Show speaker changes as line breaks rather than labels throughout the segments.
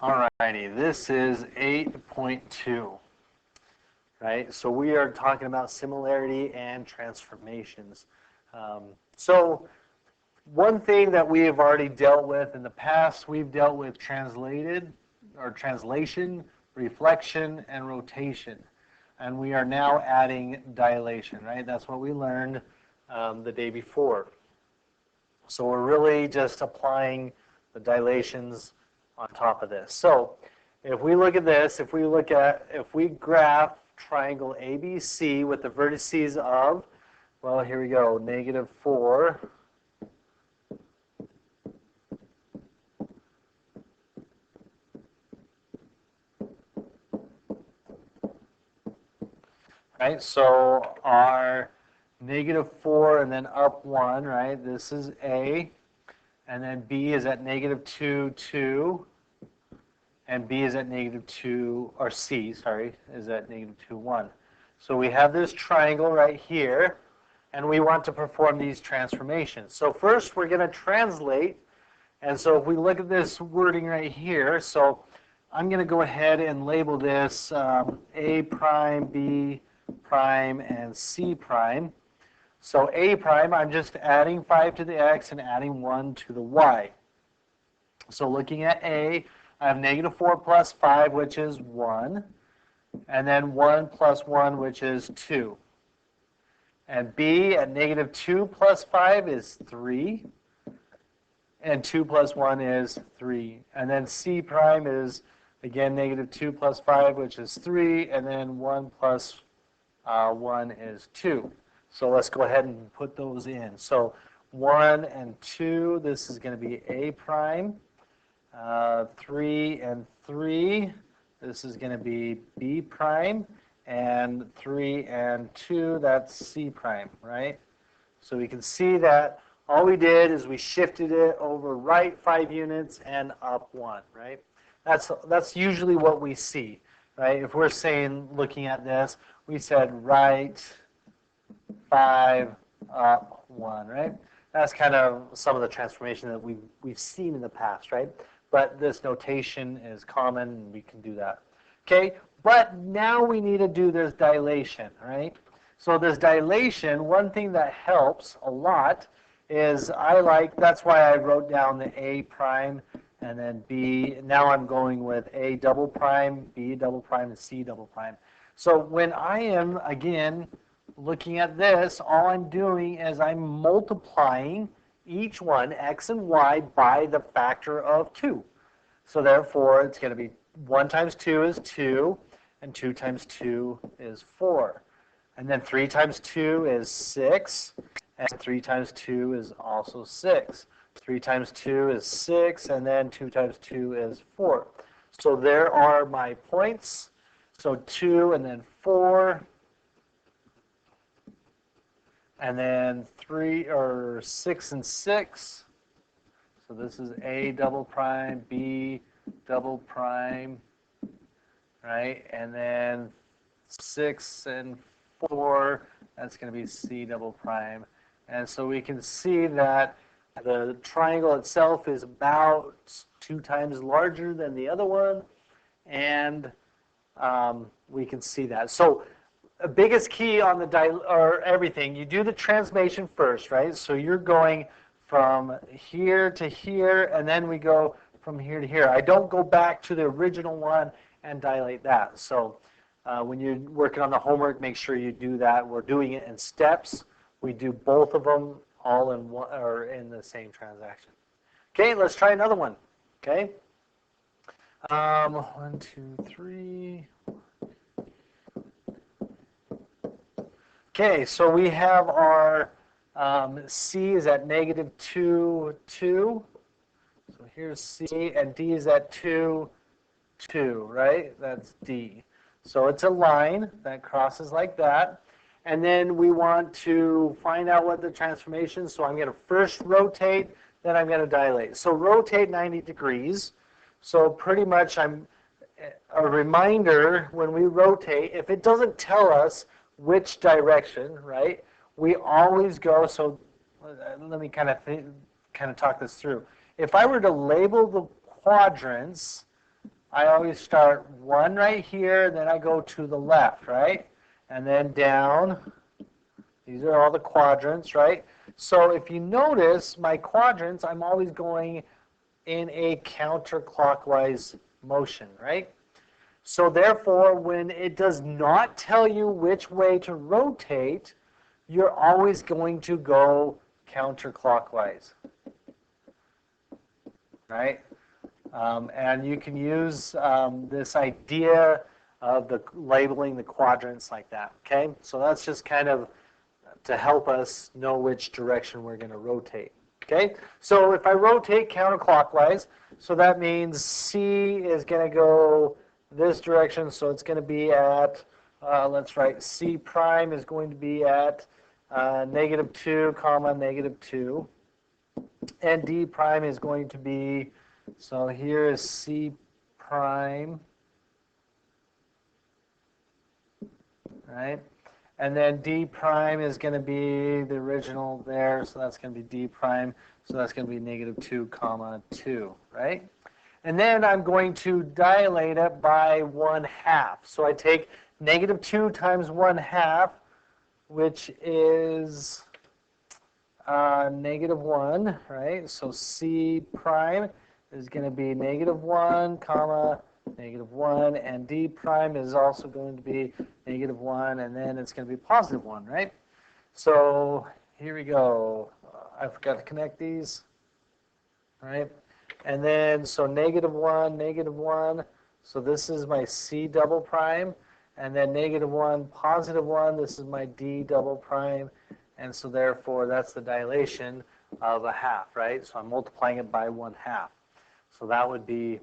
Alrighty, this is 8.2, right? So we are talking about similarity and transformations. So one thing that we have already dealt with in the past, we've dealt with translation, reflection, and rotation. And we are now adding dilation, right? That's what we learned the day before. So we're really just applying the dilations on top of this. So if we look at this, if we graph triangle ABC with the vertices of, well, here we go, -4, right? So our -4 and then up 1, right? This is A. And then B is at -2, 2. And B is at -2, or C, sorry, is at -2, 1. So we have this triangle right here, and we want to perform these transformations. So first we're going to translate. And so if we look at this wording right here, so I'm going to go ahead and label this A prime, B prime, and C prime. So A prime, I'm just adding 5 to the x and adding 1 to the y. So looking at A, I have -4 plus 5, which is 1. And then 1 plus 1, which is 2. And B at -2 plus 5 is 3. And 2 plus 1 is 3. And then C prime is, again, -2 plus 5, which is 3. And then 1 plus 1 is 2. So let's go ahead and put those in. So 1 and 2, this is going to be A prime. 3 and 3, this is going to be B prime. And 3 and 2, that's C prime, right? So we can see that all we did is we shifted it over right 5 units and up 1, right? That's usually what we see, right? If we're saying, looking at this, we said right 5, up 1, right? That's kind of some of the transformation that we've seen in the past, right? But this notation is common, and we can do that. Okay, but now we need to do this dilation, right? So this dilation, one thing that helps a lot is that's why I wrote down the A prime and then B. Now I'm going with A double prime, B double prime, and C double prime. So when I am, again, looking at this, all I'm doing is I'm multiplying each one, x and y, by the factor of 2. So therefore, it's going to be 1 times 2 is 2, and 2 times 2 is 4. And then 3 times 2 is 6, and 3 times 2 is also 6. 3 times 2 is 6, and then 2 times 2 is 4. So there are my points. So 2 and then 4. And then 6 and 6. So this is A double prime, B double prime, right? And then 6 and 4, that's going to be C double prime. And so we can see that the triangle itself is about 2 times larger than the other one. And we can see that. So the biggest key on everything, you do the transformation first, right? So you're going from here to here, and then we go from here to here. I don't go back to the original one and dilate that. So when you're working on the homework, make sure you do that. We're doing it in steps. We do both of them all in one, or in the same transaction. Okay, let's try another one. Okay. 1, 2, 3. Okay, so we have our C is at -2, 2. So here's C, and D is at 2, 2, right? That's D. So it's a line that crosses like that. And then we want to find out what the transformation is. So I'm going to first rotate, then I'm going to dilate. So rotate 90 degrees. So pretty much a reminder when we rotate, if it doesn't tell us which direction, right, we always go, so let me kind of talk this through. If I were to label the quadrants, I always start 1 right here, then I go to the left, right? And then down. These are all the quadrants, right? So if you notice, my quadrants, I'm always going in a counterclockwise motion, right? So therefore, when it does not tell you which way to rotate, you're always going to go counterclockwise, right? And you can use this idea of labeling the quadrants like that, okay? So that's just kind of to help us know which direction we're going to rotate, okay? So if I rotate counterclockwise, so that means C is going to go this direction, so it's going to be at, let's write C prime is going to be at -2, comma, -2. And D prime is going to be, so here is C prime, right? And then D prime is going to be the original there, so that's going to be D prime, so that's going to be -2, comma, 2, right? And then I'm going to dilate it by 1/2. So I take -2 times 1/2, which is -1, right? So C prime is going to be -1, comma, -1, and D prime is also going to be -1, and then it's going to be +1, right? So here we go. I forgot to connect these, right? And then, so -1, -1. So this is my C double prime. And then -1, +1. This is my D double prime. And so therefore, that's the dilation of 1/2, right? So I'm multiplying it by 1/2. So that would be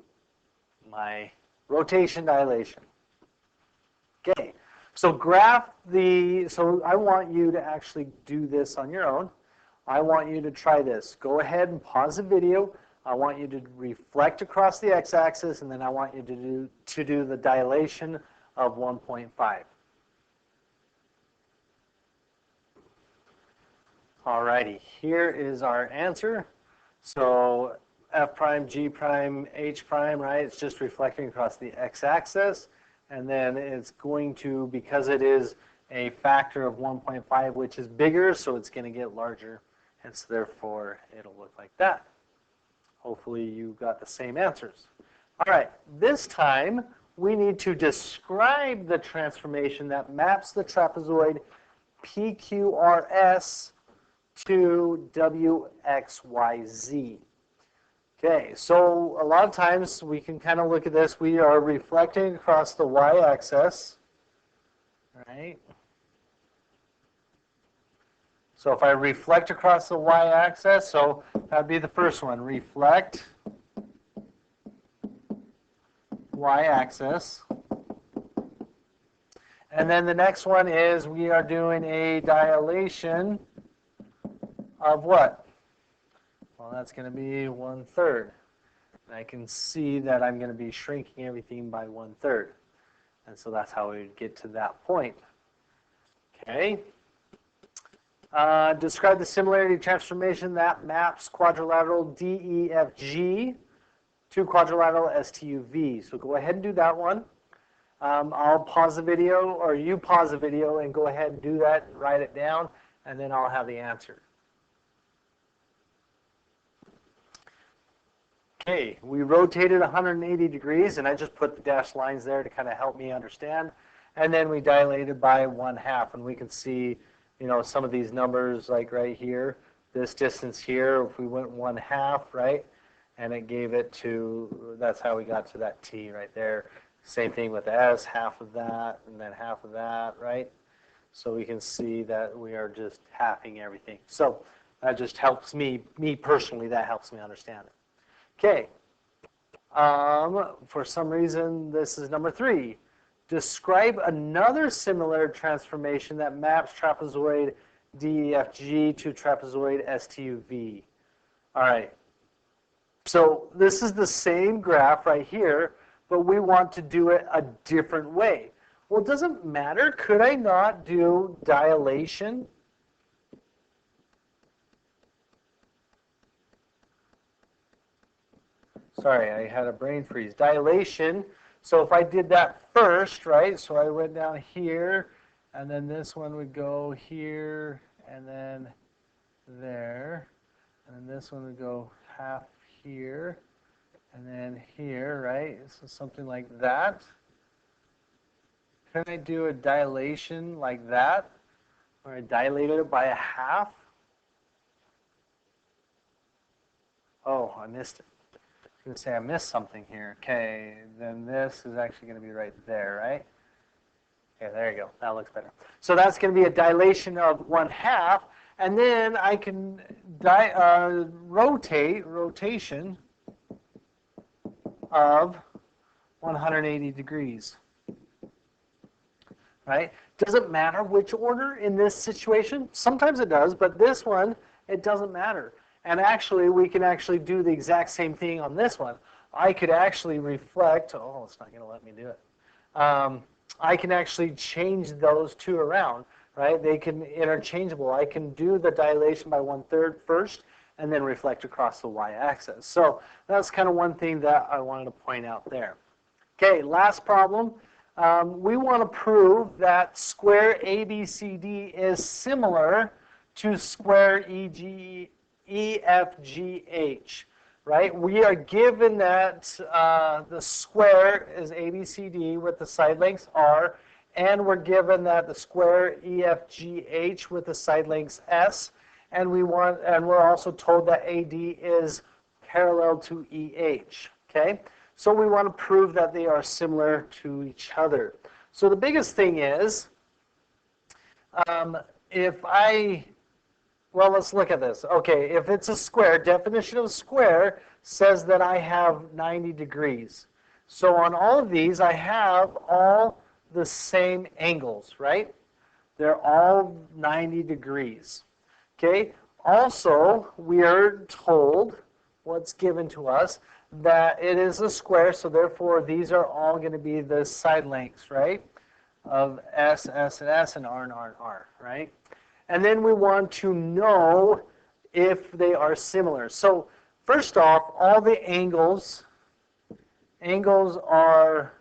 my rotation dilation. Okay. So so I want you to actually do this on your own. I want you to try this. Go ahead and pause the video. I want you to reflect across the x-axis, and then I want you to do the dilation of 1.5. Alrighty, here is our answer. So F prime, G prime, H prime, right? It's just reflecting across the x-axis. And then it's going to, because it is a factor of 1.5, which is bigger, so it's going to get larger. And so therefore, it'll look like that. Hopefully you got the same answers. All right, this time we need to describe the transformation that maps the trapezoid PQRS to WXYZ. Okay, so a lot of times we can kind of look at this. We are reflecting across the y-axis, right? So if I reflect across the y-axis, so that would be the first one, reflect y-axis. And then the next one is we are doing a dilation of what? Well, that's going to be 1/3. And I can see that I'm going to be shrinking everything by 1/3. And so that's how we would get to that point. Okay. Describe the similarity transformation that maps quadrilateral DEFG to quadrilateral STUV. So go ahead and do that one. I'll pause the video, or you pause the video and go ahead and do that, write it down, and then I'll have the answer. Okay, we rotated 180 degrees, and I just put the dashed lines there to kind of help me understand. And then we dilated by 1/2, and we can see, you know, some of these numbers, like right here, this distance here, if we went 1/2, right, and it gave it to, that's how we got to that T right there. Same thing with S, half of that, and then half of that, right? So we can see that we are just halving everything. So that just helps me personally, that helps me understand it. Okay, for some reason, this is number 3. Describe another similar transformation that maps trapezoid DEFG to trapezoid STUV. All right, so this is the same graph right here, but we want to do it a different way. Well, it doesn't matter. Could I not do dilation? sorry, I had a brain freeze. Dilation. So if I did that first, right? So I went down here, and then this one would go here, and then there, and then this one would go half here, and then here, right? So something like that. Can I do a dilation like that, where I dilated it by a half? Oh, I missed it. I was going to say I missed something here. Okay, then this is actually going to be right there, right? Okay, there you go. That looks better. So that's going to be a dilation of 1/2, and then I can rotation of 180 degrees. Right? Doesn't matter which order in this situation. Sometimes it does, but this one, it doesn't matter. And actually, we can actually do the exact same thing on this one. I could actually reflect. Oh, it's not going to let me do it. I can actually change those two around, right? They can interchangeable. I can do the dilation by 1/3 first, and then reflect across the y-axis. So that's kind of one thing that I wanted to point out there. Okay, last problem. We want to prove that square ABCD is similar to square EFGH, right? We are given that the square is ABCD with the side lengths R, and we're given that the square EFGH with the side lengths S, and we're also told that AD is parallel to EH, okay? So we want to prove that they are similar to each other. So the biggest thing is, well, let's look at this. Okay, if it's a square, definition of square says that I have 90 degrees. So on all of these, I have all the same angles, right? They're all 90 degrees. Okay, also, we are told what's given to us, that it is a square, so therefore these are all going to be the side lengths, right, of S, S, and S, and R, and R, and R, right? And then we want to know if they are similar. So first off, all the angles are,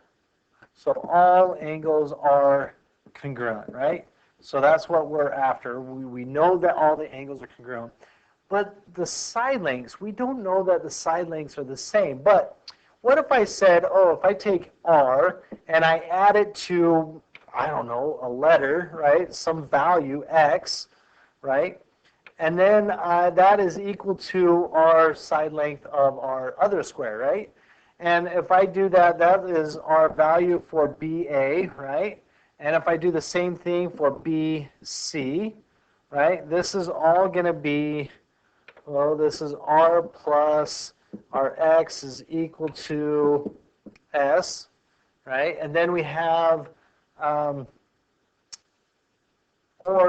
so all angles are congruent, right? So that's what we're after. We know that all the angles are congruent. But the side lengths, we don't know that the side lengths are the same. But what if I said, oh, if I take R and I add it to, I don't know, a letter, right, some value, X, right, and then that is equal to our side length of our other square, right? And if I do that, that is our value for BA, right? And if I do the same thing for BC, right, this is all going to be, well, this is R plus our X is equal to S, right? And then we have, or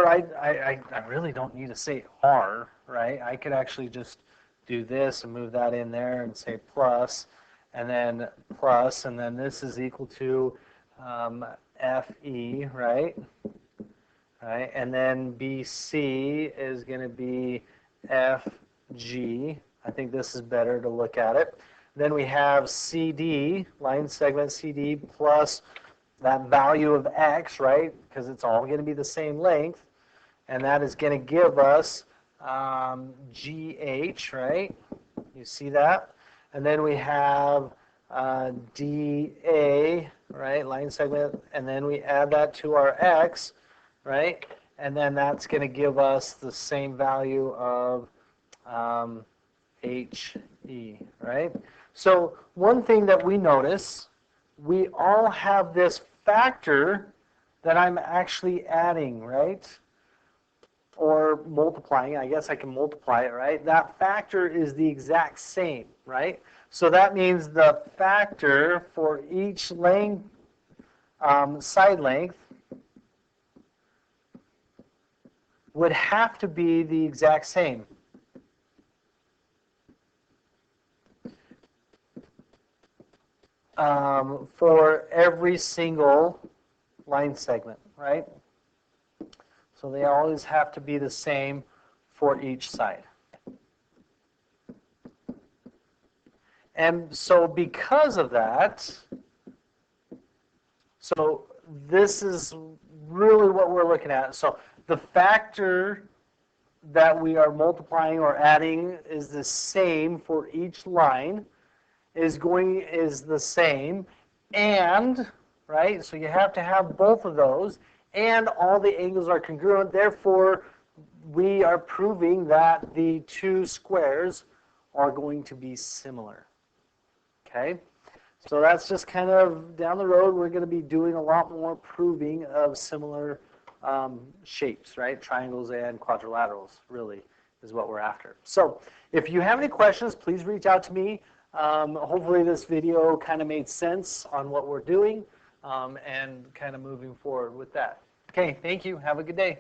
I really don't need to say R, right? I could actually just do this and move that in there and say plus, and then this is equal to FE, right? Right, and then BC is going to be FG. I think this is better to look at it. Then we have CD, line segment CD, plus that value of X, right? Because it's all going to be the same length. And that is going to give us GH, right? You see that? And then we have DA, right? Line segment. And then we add that to our X, right? And then that's going to give us the same value of HE, right? So one thing that we notice, we all have this factor that I'm actually adding, right? Or multiplying. I guess I can multiply it, right? That factor is the exact same, right? So that means the factor for each length, side length, would have to be the exact same. For every single line segment, right? So they always have to be the same for each side. And so because of that, so this is really what we're looking at. So the factor that we are multiplying or adding is the same for each line, is the same, and, right, so you have to have both of those, and all the angles are congruent. Therefore, we are proving that the two squares are going to be similar. Okay? So that's just kind of down the road. We're going to be doing a lot more proving of similar shapes, right? Triangles and quadrilaterals, really, is what we're after. So if you have any questions, please reach out to me. Hopefully this video kind of made sense on what we're doing and kind of moving forward with that. Okay, thank you. Have a good day.